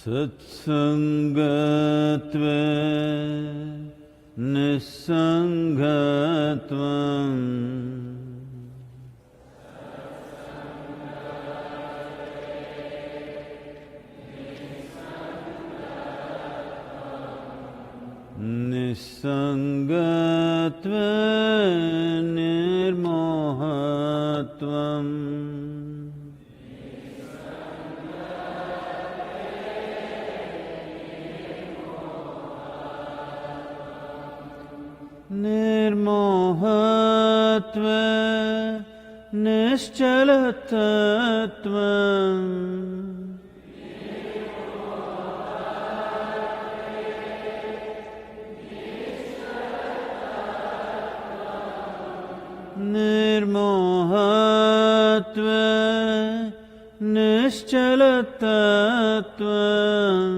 Satsangatve nisangatvam nisangatve nirmohatvam nirmohatve nischalatatvam nirmohatve nischalatatvam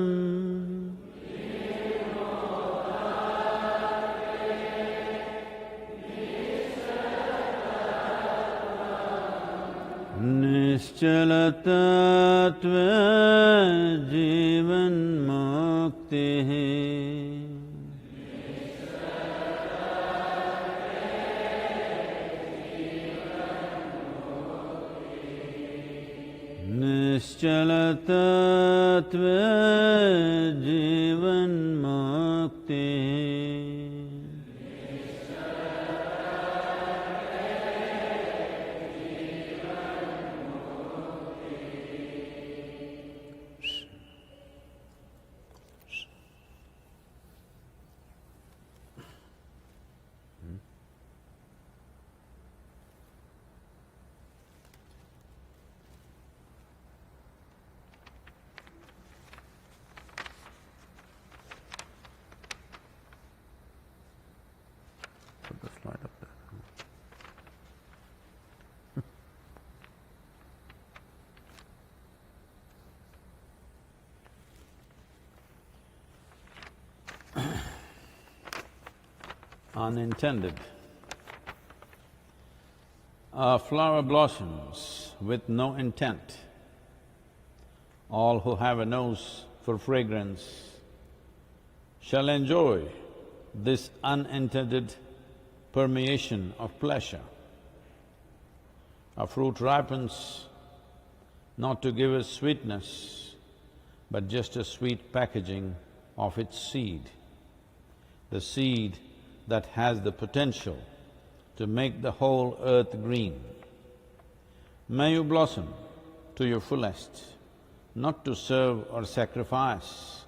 nischalatatva jivan muktihi nischalatatva jivan muktihi Put the slide up there. Unintended. A flower blossoms with no intent. All who have a nose for fragrance shall enjoy this unintended permeation of pleasure. A fruit ripens not to give us sweetness, but just a sweet packaging of its seed, the seed that has the potential to make the whole earth green. May you blossom to your fullest, not to serve or sacrifice,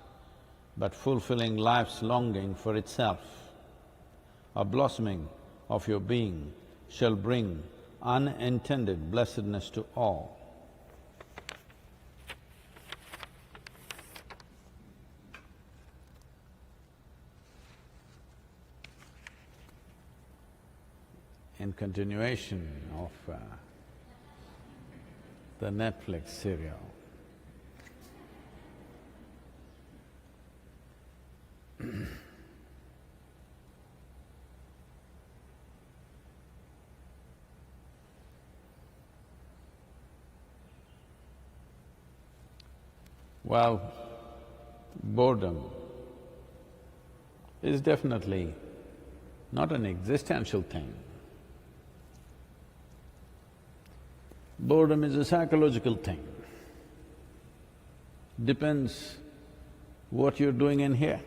but fulfilling life's longing for itself. A blossoming of your being shall bring unintended blessedness to all. In continuation of the Netflix serial, well, boredom is definitely not an existential thing. Boredom is a psychological thing. Depends what you're doing in here.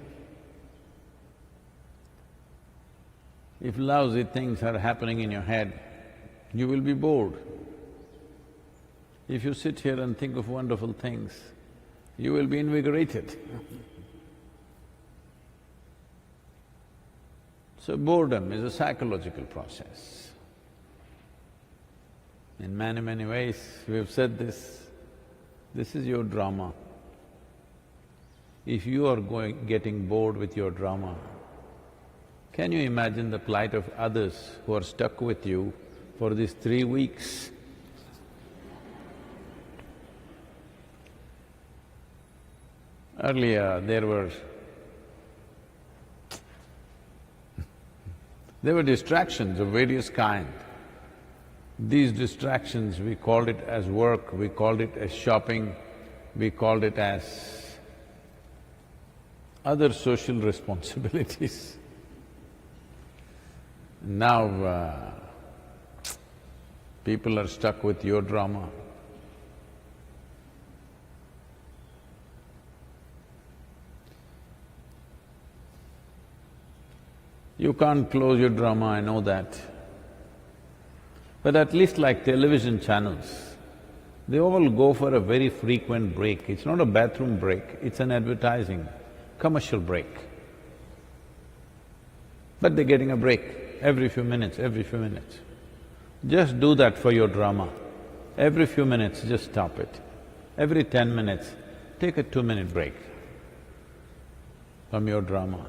If lousy things are happening in your head, you will be bored. If you sit here and think of wonderful things, you will be invigorated. So boredom is a psychological process. In many ways, we have said this is your drama. If you are getting bored with your drama, can you imagine the plight of others who are stuck with you for these 3 weeks? Earlier, there were distractions of various kind. These distractions, we called it as work, we called it as shopping, we called it as other social responsibilities. Now, people are stuck with your drama. You can't close your drama, I know that. But at least like television channels, they all go for a very frequent break. It's not a bathroom break, it's an advertising, commercial break. But they're getting a break every few minutes, every few minutes. Just do that for your drama. Every few minutes, just stop it. Every 10 minutes, take a 2-minute break from your drama.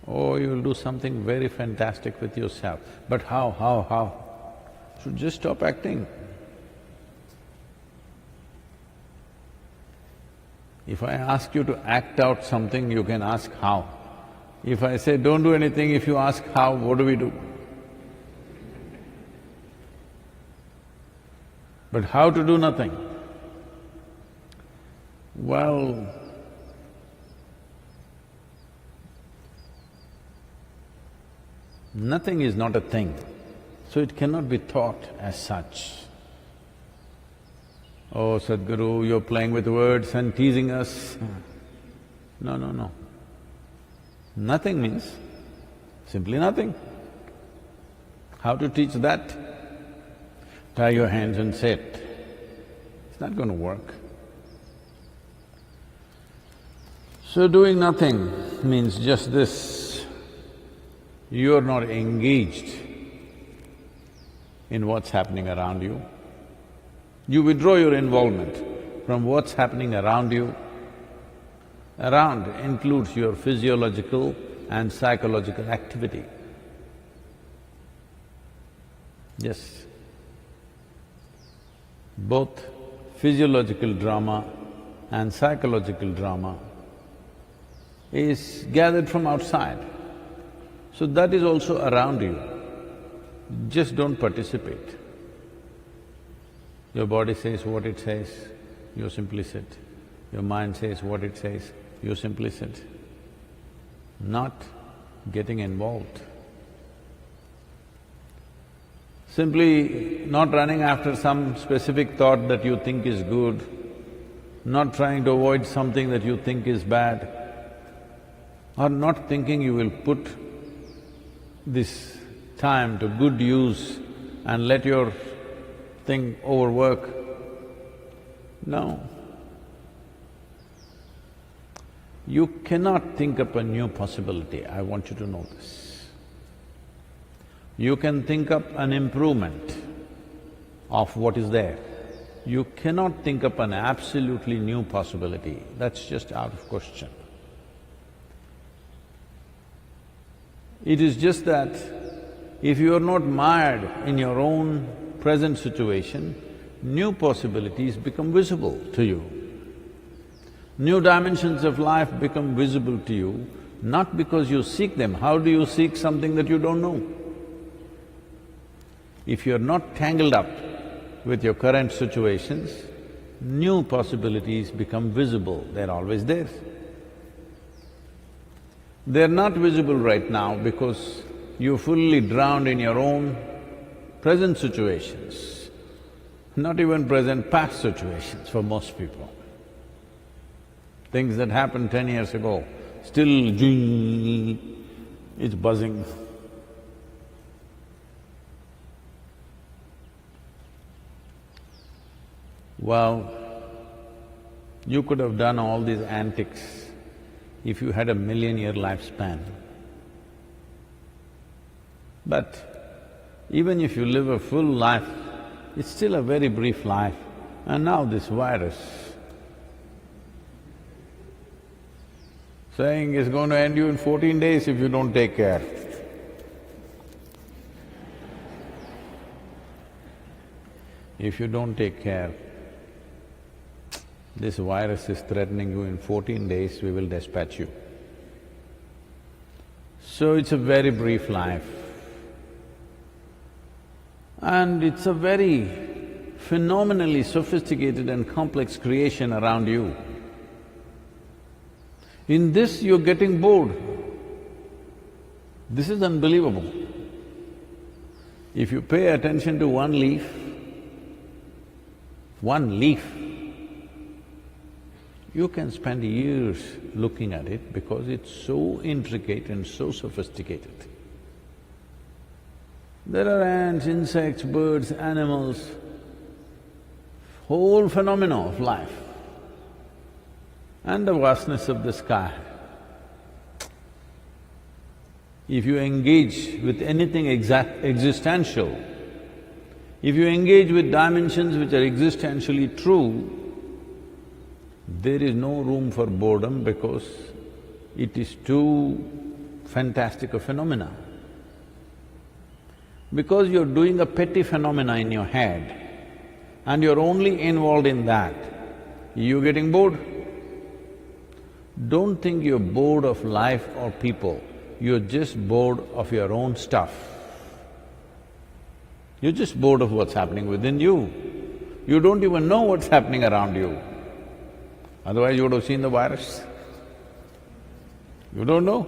Oh, you'll do something very fantastic with yourself. But how? So just stop acting. If I ask you to act out something, you can ask how. If I say don't do anything, if you ask how, what do we do? But how to do nothing? Well, nothing is not a thing, so it cannot be taught as such. Oh, Sadhguru, you're playing with words and teasing us. No. Nothing means simply nothing. How to teach that? Tie your hands and sit. It's not going to work. So doing nothing means just this: you're not engaged in what's happening around you. You withdraw your involvement from what's happening around you. Around includes your physiological and psychological activity. Yes. Both physiological drama and psychological drama is gathered from outside. So that is also around you. Just don't participate. Your body says what it says, you simply sit. Your mind says what it says, you simply sit. Not getting involved. Simply not running after some specific thought that you think is good, not trying to avoid something that you think is bad, or not thinking you will put this time to good use and let your thing overwork. No. You cannot think up a new possibility, I want you to know this. You can think up an improvement of what is there. You cannot think up an absolutely new possibility, that's just out of question. It is just that if you are not mired in your own present situation, new possibilities become visible to you. New dimensions of life become visible to you, not because you seek them. How do you seek something that you don't know? If you're not tangled up with your current situations, new possibilities become visible, they're always there. They're not visible right now because you're fully drowned in your own present situations, not even present, past situations for most people. Things that happened 10 years ago, still it's buzzing. Well, you could have done all these antics if you had a 1,000,000-year lifespan. But even if you live a full life, it's still a very brief life. And now this virus, saying it's going to end you in 14 days if you don't take care. If you don't take care, this virus is threatening you in 14 days, we will dispatch you. So it's a very brief life. And it's a very phenomenally sophisticated and complex creation around you. In this you're getting bored. This is unbelievable. If you pay attention to one leaf, you can spend years looking at it because it's so intricate and so sophisticated. There are ants, insects, birds, animals, whole phenomena of life and the vastness of the sky. If you engage with anything existential, if you engage with dimensions which are existentially true, there is no room for boredom because it is too fantastic a phenomena. Because you're doing a petty phenomena in your head and you're only involved in that, you're getting bored. Don't think you're bored of life or people, you're just bored of your own stuff. You're just bored of what's happening within you. You don't even know what's happening around you. Otherwise you would have seen the virus. You don't know.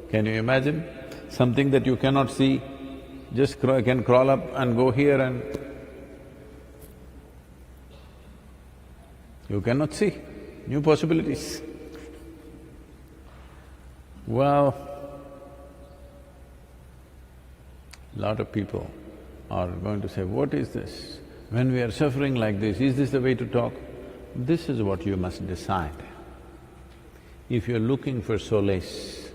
Can you imagine? Something that you cannot see just can crawl up and go here and… you cannot see. New possibilities. Well, lot of people are going to say, what is this? When we are suffering like this, is this the way to talk? This is what you must decide. If you're looking for solace,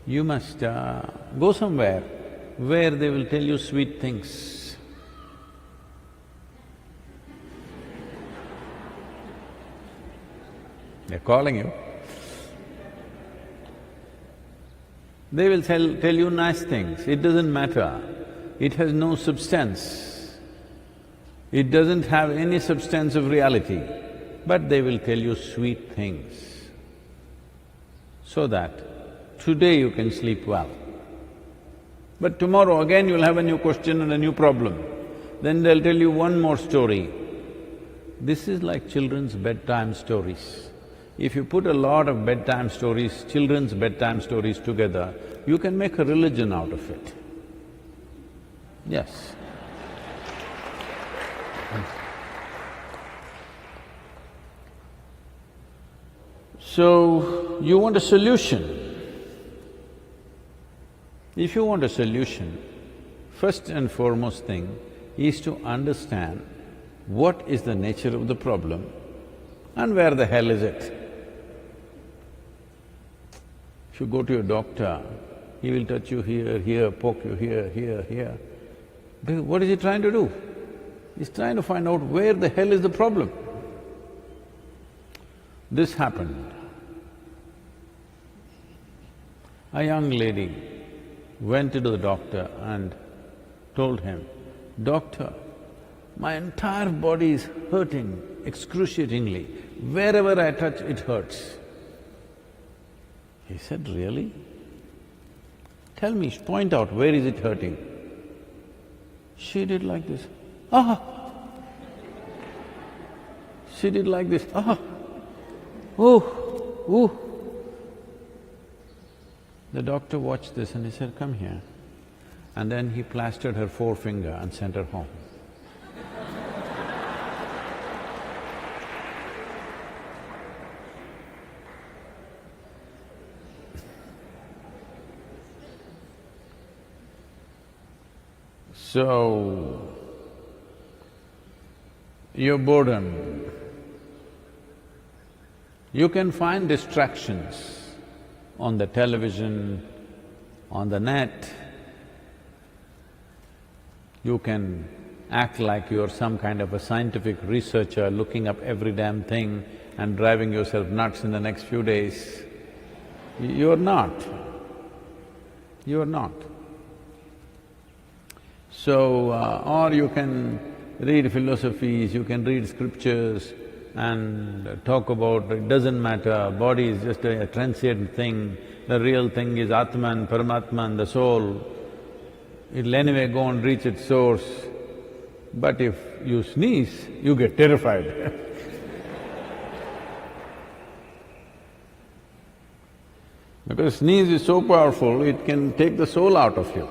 you must go somewhere where they will tell you sweet things. They're calling you. They will tell you nice things, it doesn't matter, it has no substance. It doesn't have any substance of reality, but they will tell you sweet things so that today you can sleep well. But tomorrow again you'll have a new question and a new problem. Then they'll tell you one more story. This is like children's bedtime stories. If you put a lot of bedtime stories, children's bedtime stories together, you can make a religion out of it. Yes. So, you want a solution. If you want a solution, first and foremost thing is to understand what is the nature of the problem and where the hell is it. If you go to your doctor, he will touch you here, here, poke you here, here, here. What is he trying to do? He's trying to find out where the hell is the problem. This happened. A young lady went to the doctor and told him, "Doctor, my entire body is hurting excruciatingly. Wherever I touch, it hurts." He said, "Really? Tell me, point out, where is it hurting?" She did like this, "Ah!" She did like this, "Ah! Oh! Oh!" The doctor watched this and he said, "Come here." And then he plastered her forefinger and sent her home. So, your boredom, you can find distractions on the television, on the net. You can act like you're some kind of a scientific researcher looking up every damn thing and driving yourself nuts in the next few days. You're not. You're not. So, or you can read philosophies, you can read scriptures and talk about it doesn't matter, body is just a transient thing, the real thing is Atman, Paramatman, the soul. It'll anyway go and reach its source. But if you sneeze, you get terrified. Because sneeze is so powerful, it can take the soul out of you.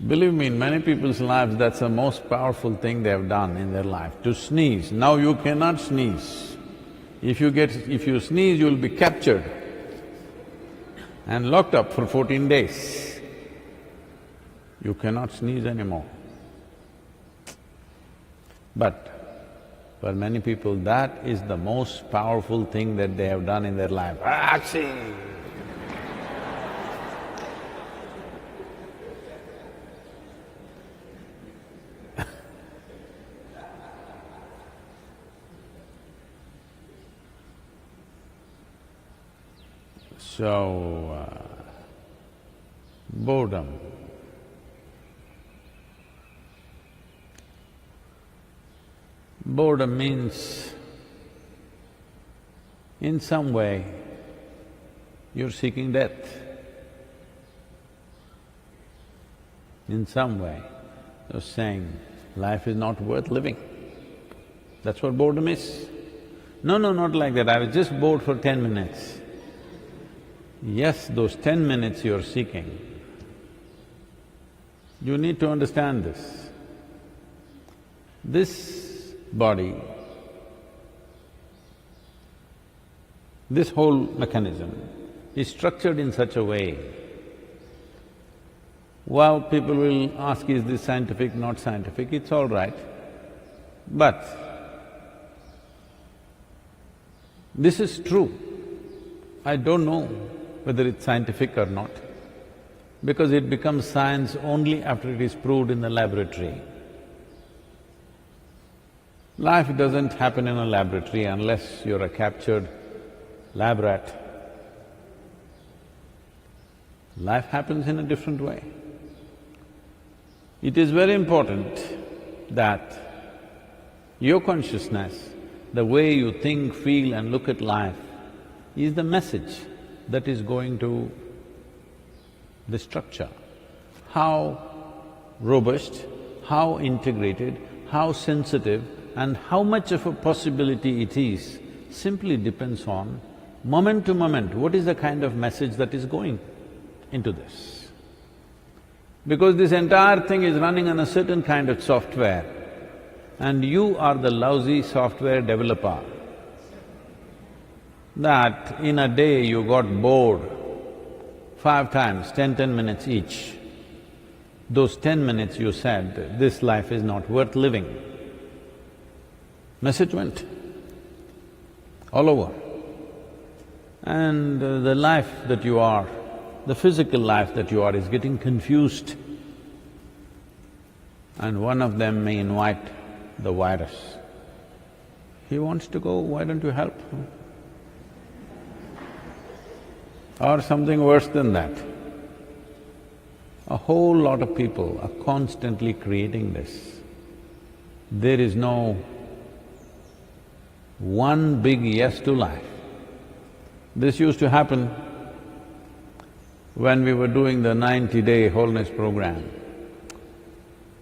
Believe me, in many people's lives, that's the most powerful thing they have done in their life, to sneeze. Now you cannot sneeze. If you sneeze, you'll be captured and locked up for 14 days. You cannot sneeze anymore. But for many people, that is the most powerful thing that they have done in their life. Achoo! So, boredom. Boredom means, in some way, you're seeking death. In some way, you're saying, life is not worth living. That's what boredom is. No, not like that, I was just bored for 10 minutes. Yes, those 10 minutes you're seeking. You need to understand this. This body, this whole mechanism is structured in such a way, well, people will ask, is this scientific, not scientific, it's all right. But this is true. I don't know whether it's scientific or not, because it becomes science only after it is proved in the laboratory. Life doesn't happen in a laboratory unless you're a captured lab rat. Life happens in a different way. It is very important that your consciousness, the way you think, feel and look at life, is the message that is going to the structure. How robust, how integrated, how sensitive and how much of a possibility it is simply depends on moment to moment, what is the kind of message that is going into this. Because this entire thing is running on a certain kind of software and you are the lousy software developer, that in a day you got bored 5 times, 10 minutes each. Those 10 minutes you said, this life is not worth living. Message went all over. And the life that you are, the physical life that you are is getting confused. And one of them may invite the virus. He wants to go, why don't you help? Or something worse than that. A whole lot of people are constantly creating this. There is no one big yes to life. This used to happen when we were doing the 90-day wholeness program.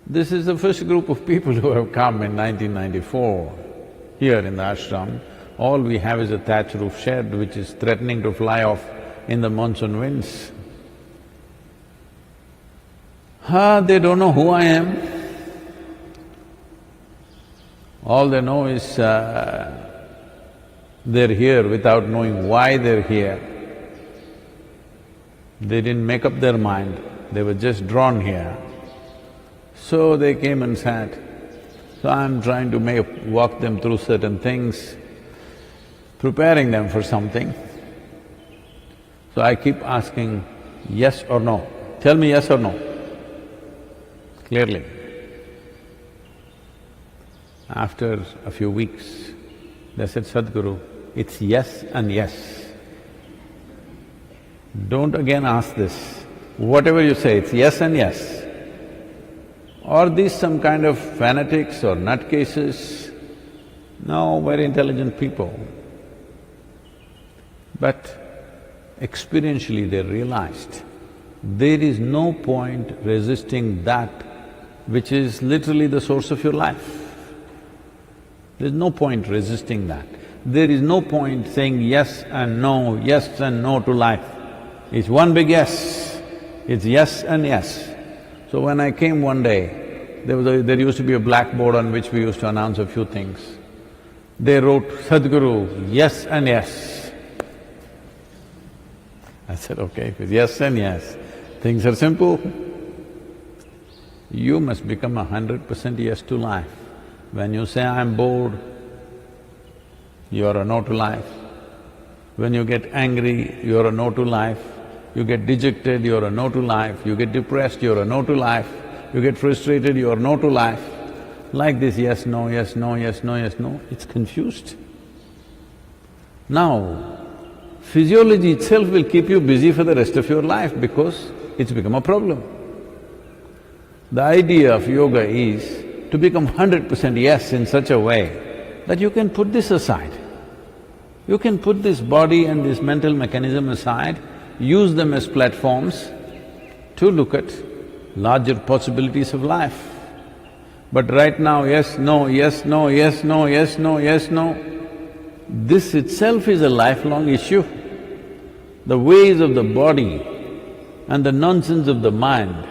This is the first group of people who have come in 1994 here in the ashram. All we have is a thatch roof shed which is threatening to fly off in the monsoon winds. They don't know who I am. All they know is they're here without knowing why they're here. They didn't make up their mind, they were just drawn here. So they came and sat. So I'm trying to walk them through certain things, preparing them for something. So I keep asking, yes or no? Tell me yes or no, clearly. After a few weeks, they said, Sadhguru, it's yes and yes. Don't again ask this. Whatever you say, it's yes and yes. Are these some kind of fanatics or nutcases? No, very intelligent people. But experientially they realized there is no point resisting that which is literally the source of your life. There's no point resisting that. There is no point saying yes and no to life. It's one big yes. It's yes and yes. So when I came one day, there used to be a blackboard on which we used to announce a few things. They wrote, Sadhguru, yes and yes. I said, okay, if it's yes and yes, things are simple. You must become 100% yes to life. When you say, I'm bored, you're a no to life. When you get angry, you're a no to life. You get dejected, you're a no to life. You get depressed, you're a no to life. You get frustrated, you're no to life. Like this, yes, no, yes, no, yes, no, yes, no, it's confused. Now, physiology itself will keep you busy for the rest of your life because it's become a problem. The idea of yoga is to become 100% yes in such a way that you can put this aside. You can put this body and this mental mechanism aside, use them as platforms to look at larger possibilities of life. But right now, yes, no, yes, no, yes, no, yes, no, yes, no, this itself is a lifelong issue. The ways of the body and the nonsense of the mind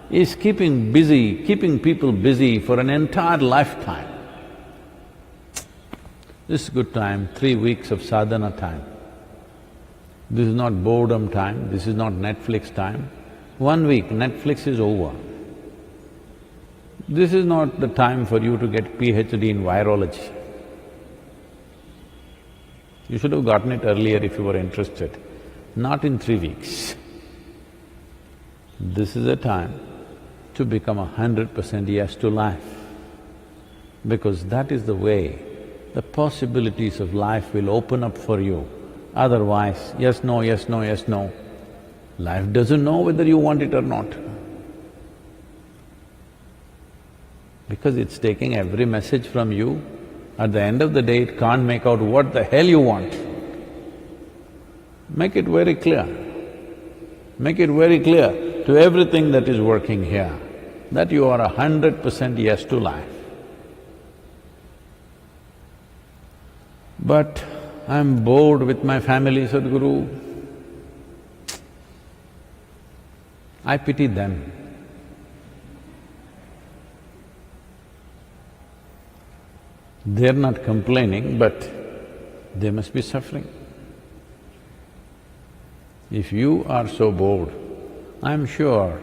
is keeping people busy for an entire lifetime. This is good time, 3 weeks of sadhana time. This is not boredom time, this is not Netflix time. 1 week, Netflix is over. This is not the time for you to get PhD in virology. You should have gotten it earlier if you were interested, not in 3 weeks. This is a time to become 100% yes to life, because that is the way the possibilities of life will open up for you. Otherwise, yes, no, yes, no, yes, no. Life doesn't know whether you want it or not. Because it's taking every message from you, at the end of the day it can't make out what the hell you want. Make it very clear. Make it very clear to everything that is working here, that you are 100% yes to life. But I'm bored with my family, Sadhguru. I pity them. They're not complaining, but they must be suffering. If you are so bored, I'm sure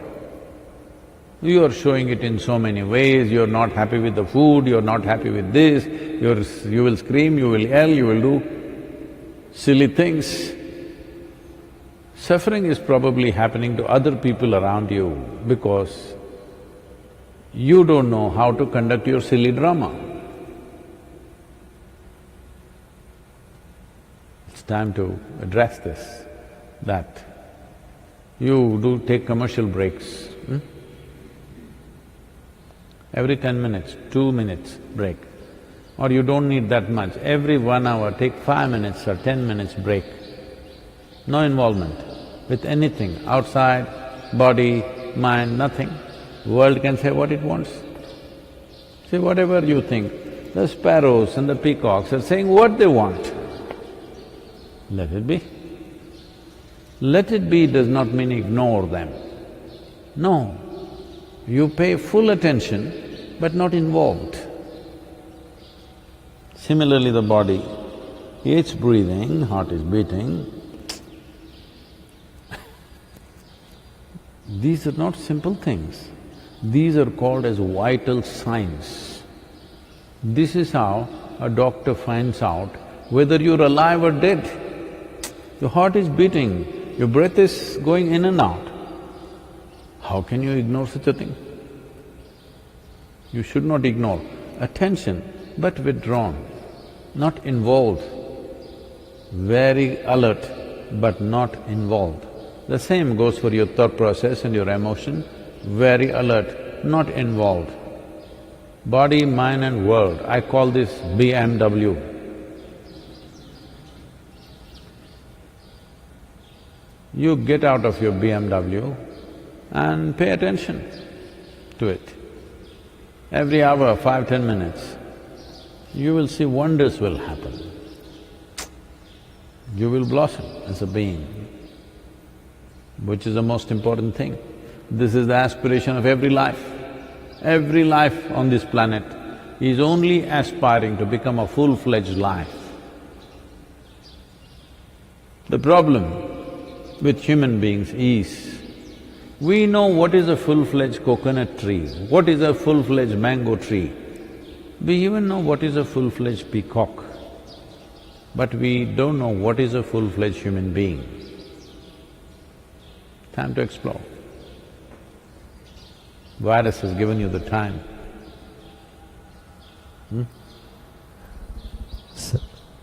you are showing it in so many ways. You're not happy with the food, you're not happy with this, you will scream, you will yell, you will do silly things. Suffering is probably happening to other people around you because you don't know how to conduct your silly drama. It's time to address this, that you do take commercial breaks. Every 10 minutes, 2 minutes break. Or you don't need that much, every 1 hour take 5 minutes or 10 minutes break. No involvement with anything outside, body, mind, nothing. World can say what it wants. Say whatever you think. The sparrows and the peacocks are saying what they want. Let it be. Let it be does not mean ignore them. No, you pay full attention but not involved. Similarly, the body, it's breathing, heart is beating. These are not simple things. These are called as vital signs. This is how a doctor finds out whether you're alive or dead. Your heart is beating, your breath is going in and out. How can you ignore such a thing? You should not ignore. Attention, but withdrawn, not involved. Very alert, but not involved. The same goes for your thought process and your emotion, very alert, not involved. Body, mind and world, I call this BMW. You get out of your BMW and pay attention to it. Every hour, 5–10 minutes, you will see wonders will happen. you will blossom as a being, which is the most important thing. This is the aspiration of every life. Every life on this planet is only aspiring to become a full-fledged life. The problem with human beings is, we know what is a full-fledged coconut tree, what is a full-fledged mango tree. We even know what is a full-fledged peacock, but we don't know what is a full-fledged human being. Time to explore. Virus has given you the time.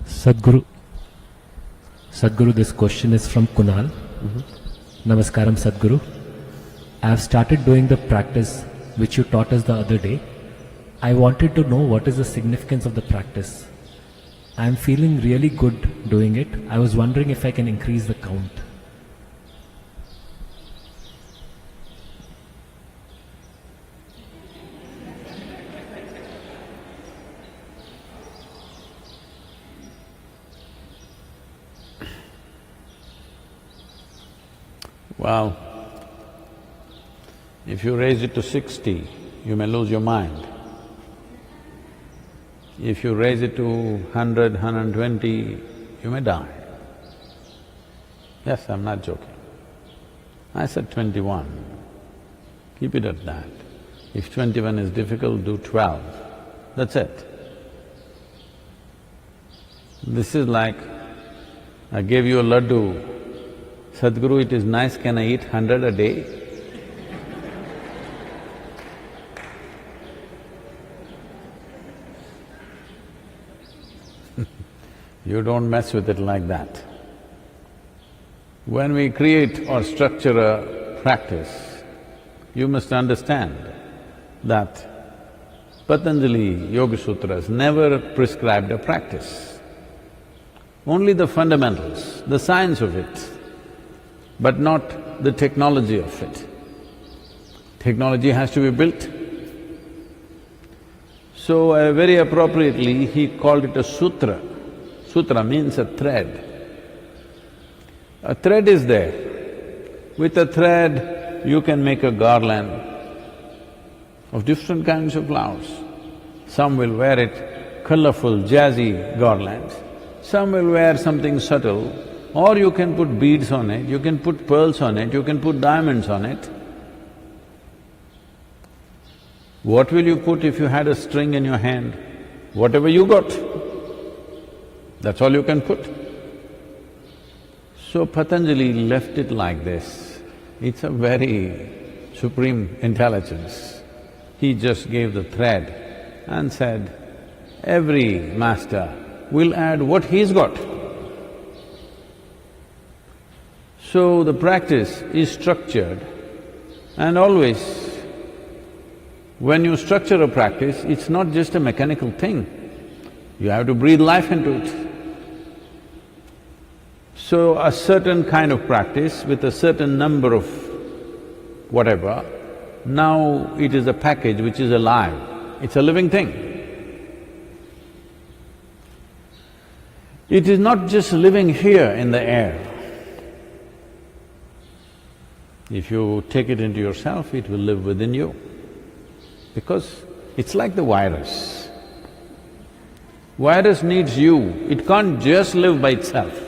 Sadhguru, this question is from Kunal. Namaskaram, Sadhguru. I have started doing the practice which you taught us the other day. I wanted to know what is the significance of the practice. I am feeling really good doing it. I was wondering if I can increase the count. Well, if you raise it to 60, you may lose your mind. If you raise it to 100, 120, you may die. Yes, I'm not joking. I said 21. Keep it at that. If 21 is difficult, do 12. That's it. This is like, I gave you a laddu. Sadhguru, it is nice, can I eat 100 a day? You don't mess with it like that. When we create or structure a practice, you must understand that Patanjali Yoga Sutras never prescribed a practice. Only the fundamentals, the science of it, but not the technology of it. Technology has to be built. So very appropriately, he called it a sutra. Sutra means a thread. A thread is there. With a thread, you can make a garland of different kinds of flowers. Some will wear it colorful, jazzy garlands. Some will wear something subtle, or you can put beads on it, you can put pearls on it, you can put diamonds on it. What will you put if you had a string in your hand? Whatever you got, that's all you can put. So Patanjali left it like this. It's a very supreme intelligence. He just gave the thread and said, every master will add what he's got. So the practice is structured, and always when you structure a practice, it's not just a mechanical thing. You have to breathe life into it. So a certain kind of practice with a certain number of whatever, now it is a package which is alive, it's a living thing. It is not just living here in the air. If you take it into yourself, it will live within you, because it's like the virus. Virus needs you, it can't just live by itself.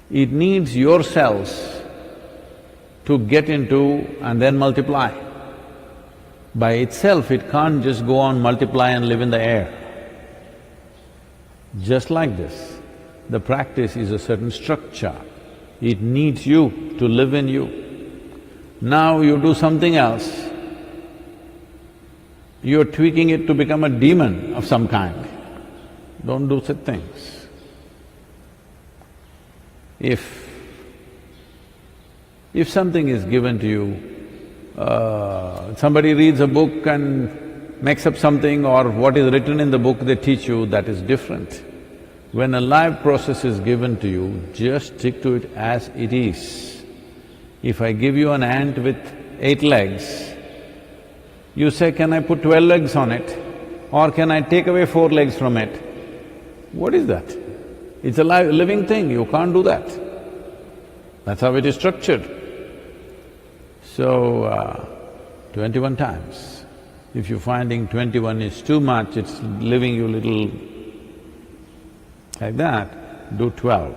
It needs your cells to get into and then multiply. By itself, it can't just go on, multiply and live in the air. Just like this, the practice is a certain structure. It needs you to live in you. Now you do something else, you're tweaking it to become a demon of some kind. Don't do such things. If something is given to you, somebody reads a book and makes up something, or what is written in the book they teach you, that is different. When a live process is given to you, just stick to it as it is. If I give you an ant with 8 legs, you say, can I put 12 legs on it, or can I take away 4 legs from it? What is that? It's a living thing, you can't do that. That's how it is structured. So, 21 times. If you're finding 21 is too much, it's leaving you little like that, do 12.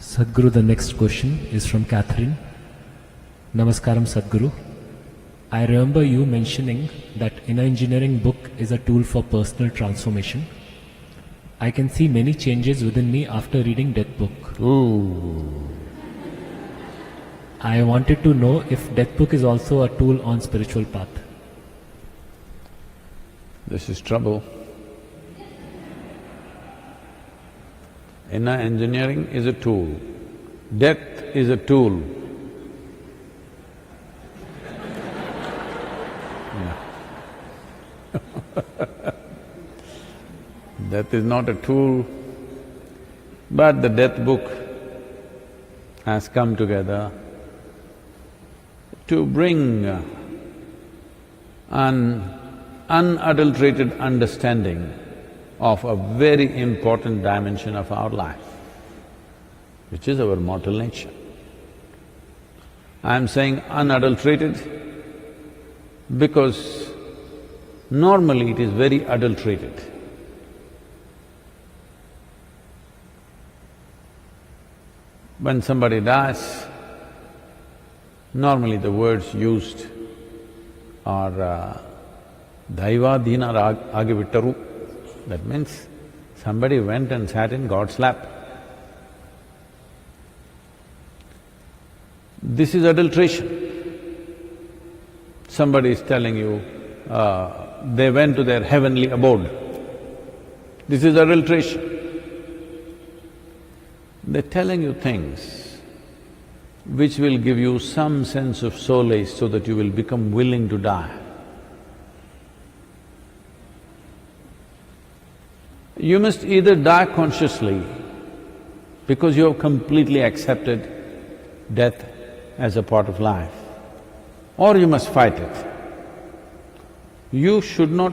Sadhguru, the next question is from Catherine. Namaskaram Sadhguru. I remember you mentioning that inner engineering book is a tool for personal transformation. I can see many changes within me after reading Death book. Ooh. I wanted to know if Death book is also a tool on spiritual path. This is trouble. Inner engineering is a tool. Death is a tool. Death is not a tool, but the Death book has come together to bring an unadulterated understanding of a very important dimension of our life, which is our mortal nature. I'm saying unadulterated because normally it is very adulterated. When somebody dies, normally the words used are Daivadhina agivittaru. That means somebody went and sat in God's lap. This is adulteration. Somebody is telling you, they went to their heavenly abode. This is adulteration. They're telling you things which will give you some sense of solace so that you will become willing to die. You must either die consciously because you have completely accepted death as a part of life, or you must fight it. You should not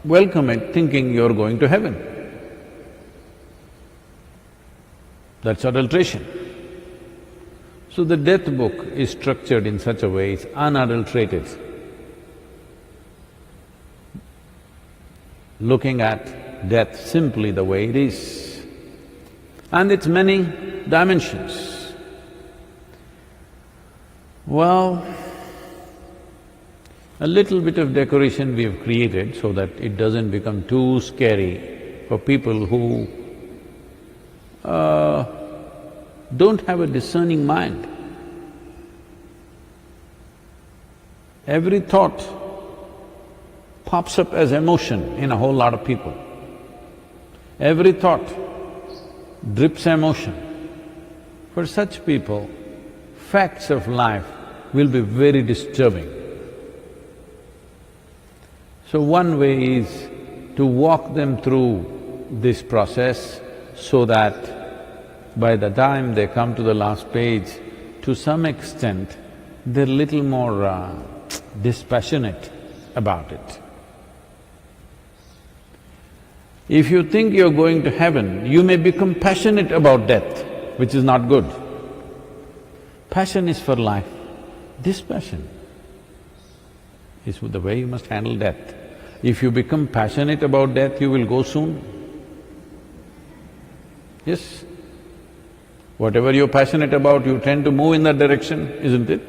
welcome it thinking you're going to heaven. That's adulteration. So the Death book is structured in such a way, it's unadulterated. Looking at death simply the way it is. And its many dimensions. Well, a little bit of decoration we have created so that it doesn't become too scary for people who don't have a discerning mind. Every thought pops up as emotion in a whole lot of people. Every thought drips emotion. For such people, facts of life will be very disturbing. So one way is to walk them through this process so that by the time they come to the last page, to some extent, they're little more dispassionate about it. If you think you're going to heaven, you may become passionate about death, which is not good. Passion is for life. Dispassion is the way you must handle death. If you become passionate about death, you will go soon. Yes? Whatever you're passionate about, you tend to move in that direction, isn't it?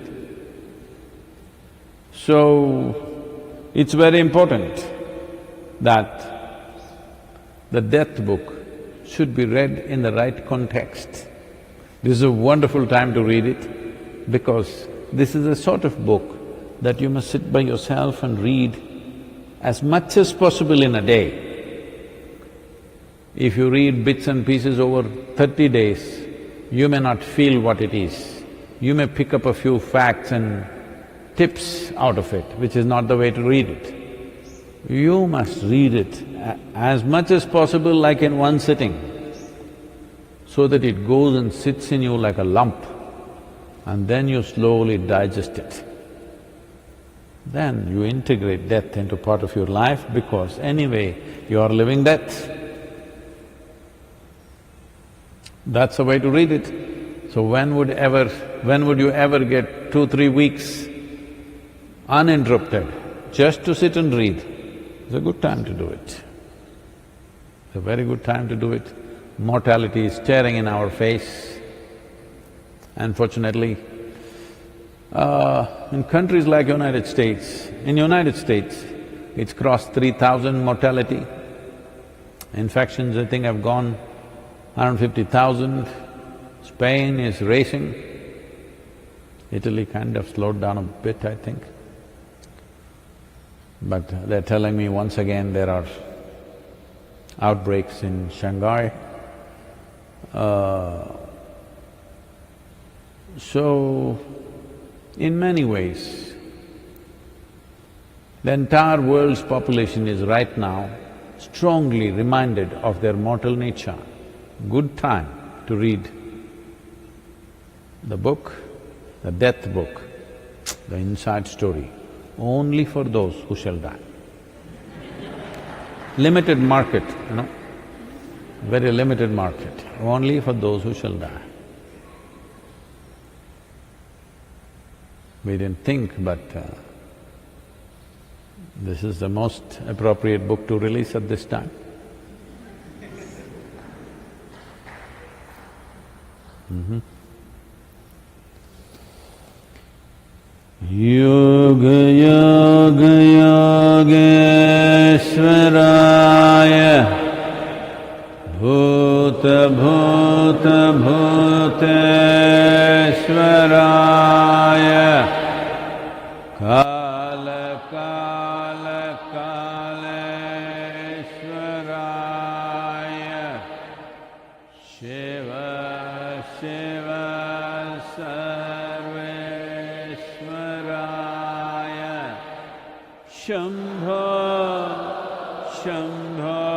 So, it's very important that the Death book should be read in the right context. This is a wonderful time to read it because this is a sort of book that you must sit by yourself and read as much as possible in a day. If you read bits and pieces over 30 days, you may not feel what it is. You may pick up a few facts and tips out of it, which is not the way to read it. You must read it as much as possible like in one sitting, so that it goes and sits in you like a lump. and then you slowly digest it. Then you integrate death into part of your life because anyway you are living death. That's the way to read it. So when would you ever get 2-3 weeks uninterrupted just to sit and read? It's a good time to do it. It's a very good time to do it. Mortality is staring in our face. Unfortunately, in countries like United States, it's crossed 3,000 mortality. Infections, I think, have gone 150,000. Spain is racing. Italy kind of slowed down a bit, I think. But they're telling me once again there are outbreaks in Shanghai. So, in many ways, the entire world's population is right now strongly reminded of their mortal nature. Good time to read the book, the death book, the inside story, only for those who shall die. Limited market, very limited market, only for those who shall die. We didn't think, but this is the most appropriate book to release at this time. Yoga Yoga Yogeshwaraya Bhuta Bhuta Bhuteshwaraya Kala Kala Kaleshwaraya Shiva Shiva Sarveshwaraya Shambho Shambho